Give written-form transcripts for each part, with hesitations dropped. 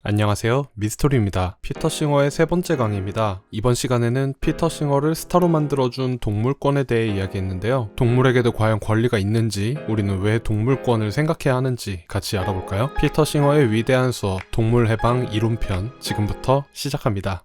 안녕하세요, 미스토리입니다. 피터 싱어의 세 번째 강의입니다. 이번 시간에는 피터 싱어를 스타로 만들어준 동물권에 대해 이야기했는데요. 동물에게도 과연 권리가 있는지, 우리는 왜 동물권을 생각해야 하는지 같이 알아볼까요? 피터 싱어의 위대한 수업, 동물 해방 이론편, 지금부터 시작합니다.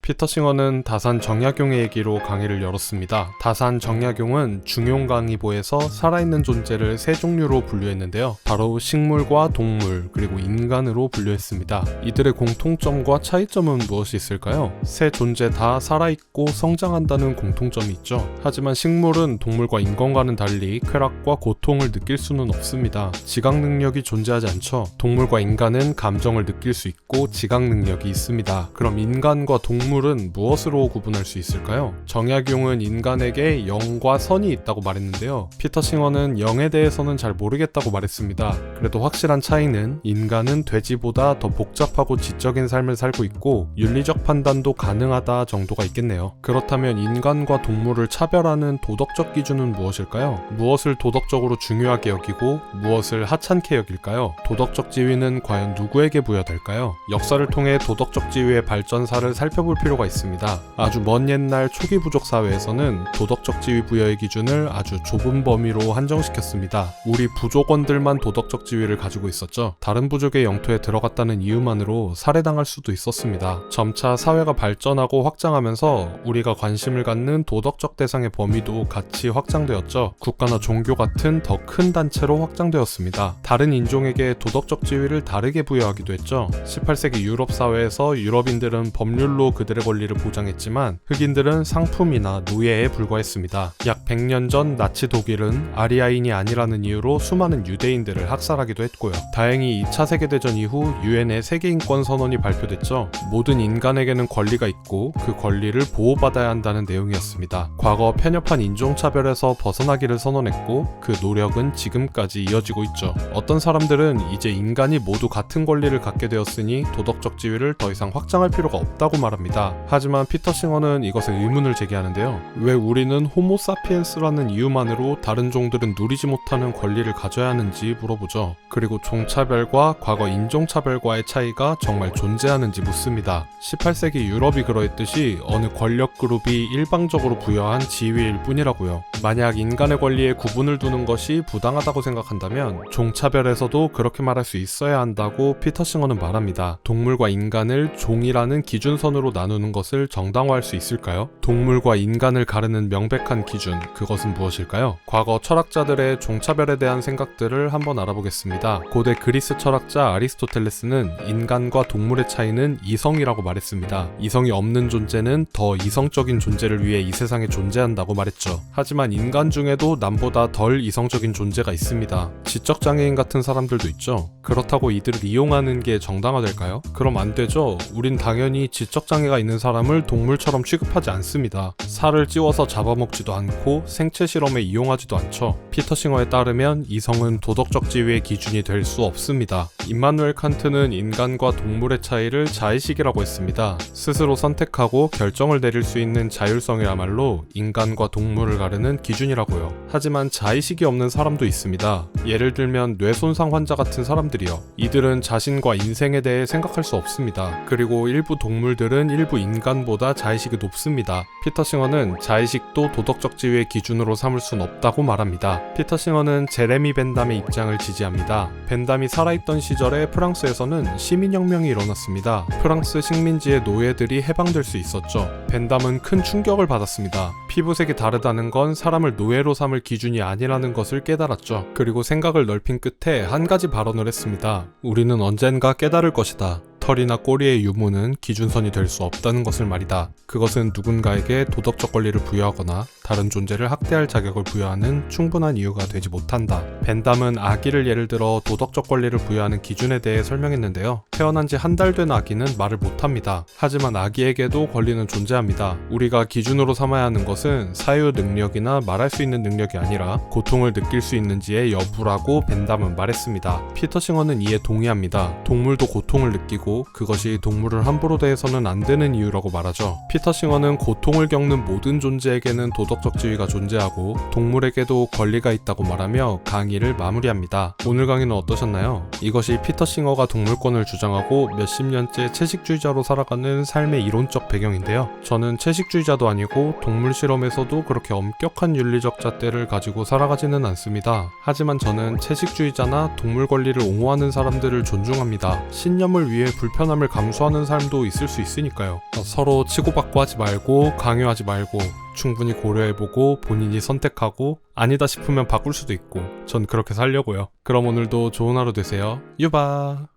피터 싱어는 다산 정약용의 얘기로 강의를 열었습니다. 다산 정약용은 중용강의보에서 살아있는 존재를 세 종류로 분류했는데요. 바로 식물과 동물, 그리고 인간으로 분류했습니다. 이들의 공통점과 차이점은 무엇이 있을까요? 세 존재 다 살아있고 성장한다는 공통점이 있죠. 하지만 식물은 동물과 인간과는 달리 쾌락과 고통을 느낄 수는 없습니다. 지각 능력이 존재하지 않죠. 동물과 인간은 감정을 느낄 수 있고 지각 능력이 있습니다. 그럼 인간과 동물은 무엇으로 구분할 수 있을까요? 정약용은 인간에게 영과 선이 있다고 말했는데요. 피터 싱어는 영에 대해서는 잘 모르겠다고 말했습니다. 그래도 확실한 차이는 인간은 돼지보다 더 복잡하고 지적인 삶을 살고 있고 윤리적 판단도 가능하다 정도가 있겠네요. 그렇다면 인간과 동물을 차별하는 도덕적 기준은 무엇일까요? 무엇을 도덕적으로 중요하게 여기고 무엇을 하찮게 여길까요? 도덕적 지위는 과연 누구에게 부여될까요? 역사를 통해 도덕적 지위의 발전사를 살펴볼 필요가 있습니다. 아주 먼 옛날 초기 부족 사회에서는 도덕적 지위 부여의 기준을 아주 좁은 범위로 한정시켰습니다. 우리 부족원들만 도덕적 지위를 가지고 있었죠. 다른 부족의 영토에 들어갔다는 이유만으로 살해당할 수도 있었습니다. 점차 사회가 발전하고 확장하면서 우리가 관심을 갖는 도덕적 대상의 범위도 같이 확장되었죠. 국가나 종교 같은 더 큰 단체로 확장되었습니다. 다른 인종에게 도덕적 지위를 다르게 부여하기도 했죠. 18세기 유럽 사회에서 유럽인들은 법률로 그들의 권리를 보장했지만 흑인들은 상품이나 노예에 불과했습니다. 약 100년 전 나치 독일은 아리아인이 아니라는 이유로 수많은 유대인들을 학살하기도 했고요. 다행히 2차 세계대전 이후 유엔의 세계인권 선언이 발표됐죠. 모든 인간에게는 권리가 있고 그 권리를 보호받아야 한다는 내용이었습니다. 과거 편협한 인종차별에서 벗어나기를 선언했고 그 노력은 지금까지 이어지고 있죠. 어떤 사람들은 이제 인간이 모두 같은 권리를 갖게 되었으니 도덕적 지위를 더 이상 확장할 필요가 없다고 말합니다. 하지만 피터 싱어는 이것에 의문을 제기하는데요. 왜 우리는 호모 사피엔스라는 이유만으로 다른 종들은 누리지 못하는 권리를 가져야 하는지 물어보죠. 그리고 종차별과 과거 인종차별과의 차이가 정말 존재하는지 묻습니다. 18세기 유럽이 그러했듯이 어느 권력 그룹이 일방적으로 부여한 지위일 뿐이라고요. 만약 인간의 권리에 구분을 두는 것이 부당하다고 생각한다면 종차별에서도 그렇게 말할 수 있어야 한다고 피터 싱어는 말합니다. 동물과 인간을 종이라는 기준선으로 나누는 것을 정당화할 수 있을까요? 동물과 인간을 가르는 명백한 기준, 그것은 무엇일까요? 과거 철학자들의 종차별에 대한 생각들을 한번 알아보겠습니다. 고대 그리스 철학자 아리스토텔레스는 인간과 동물의 차이는 이성이라고 말했습니다. 이성이 없는 존재는 더 이성적인 존재를 위해 이 세상에 존재한다고 말했죠. 하지만 인간 중에도 남보다 덜 이성적인 존재가 있습니다. 지적장애인 같은 사람들도 있죠. 그렇다고 이들을 이용하는 게 정당화될까요? 그럼 안 되죠. 우린 당연히 지적장애가 있는 사람을 동물처럼 취급하지 않습니다. 살을 찌워서 잡아먹지도 않고 생체 실험에 이용하지도 않죠. 피터 싱어에 따르면 이성은 도덕적 지위의 기준이 될 수 없습니다. 임마누엘 칸트는 인간과 동물의 차이를 자의식이라고 했습니다. 스스로 선택하고 결정을 내릴 수 있는 자율성이야말로 인간과 동물을 가르는 기준이라고요. 하지만 자의식이 없는 사람도 있습니다. 예를 들면 뇌손상 환자 같은 사람들이요. 이들은 자신과 인생에 대해 생각할 수 없습니다. 그리고 일부 동물들은 일부 인간보다 자의식이 높습니다. 피터 싱어는 자의식도 도덕적 지위의 기준으로 삼을 순 없다고 말합니다. 피터 싱어는 제레미 벤담의 입장을 지지합니다. 벤담이 살아있던 시절에 프랑스에서는 시민혁명이 일어났습니다. 프랑스 식민지의 노예들이 해방될 수 있었죠. 벤담은 큰 충격을 받았습니다. 피부색이 다르다는 건 사람을 노예로 삼을 기준이 아니라는 것을 깨달았죠. 그리고 생각을 넓힌 끝에 한 가지 발언을 했습니다. 우리는 언젠가 깨달을 것이다. 털이나 꼬리의 유무는 기준선이 될 수 없다는 것을 말이다. 그것은 누군가에게 도덕적 권리를 부여하거나 다른 존재를 학대할 자격을 부여하는 충분한 이유가 되지 못한다. 벤담은 아기를 예를 들어 도덕적 권리를 부여하는 기준에 대해 설명했는데요. 태어난 지 한 달 된 아기는 말을 못합니다. 하지만 아기에게도 권리는 존재합니다. 우리가 기준으로 삼아야 하는 것은 사유 능력이나 말할 수 있는 능력이 아니라 고통을 느낄 수 있는지의 여부라고 벤담은 말했습니다. 피터 싱어는 이에 동의합니다. 동물도 고통을 느끼고 그리고 그것이 동물을 함부로 대해서는 안 되는 이유라고 말하죠. 피터 싱어는 고통을 겪는 모든 존재에게는 도덕적 지위가 존재하고 동물에게도 권리가 있다고 말하며 강의를 마무리합니다. 오늘 강의는 어떠셨나요? 이것이 피터 싱어가 동물권을 주장하고 몇십 년째 채식주의자로 살아가는 삶의 이론적 배경인데요. 저는 채식주의자도 아니고 동물 실험에서도 그렇게 엄격한 윤리적 잣대를 가지고 살아가지는 않습니다. 하지만 저는 채식주의자나 동물 권리를 옹호하는 사람들을 존중합니다. 신념을 위해 불편함을 감수하는 삶도 있을 수 있으니까요. 서로 치고받고 하지 말고 강요하지 말고 충분히 고려해보고 본인이 선택하고 아니다 싶으면 바꿀 수도 있고 전 그렇게 살려고요. 그럼 오늘도 좋은 하루 되세요. 유바.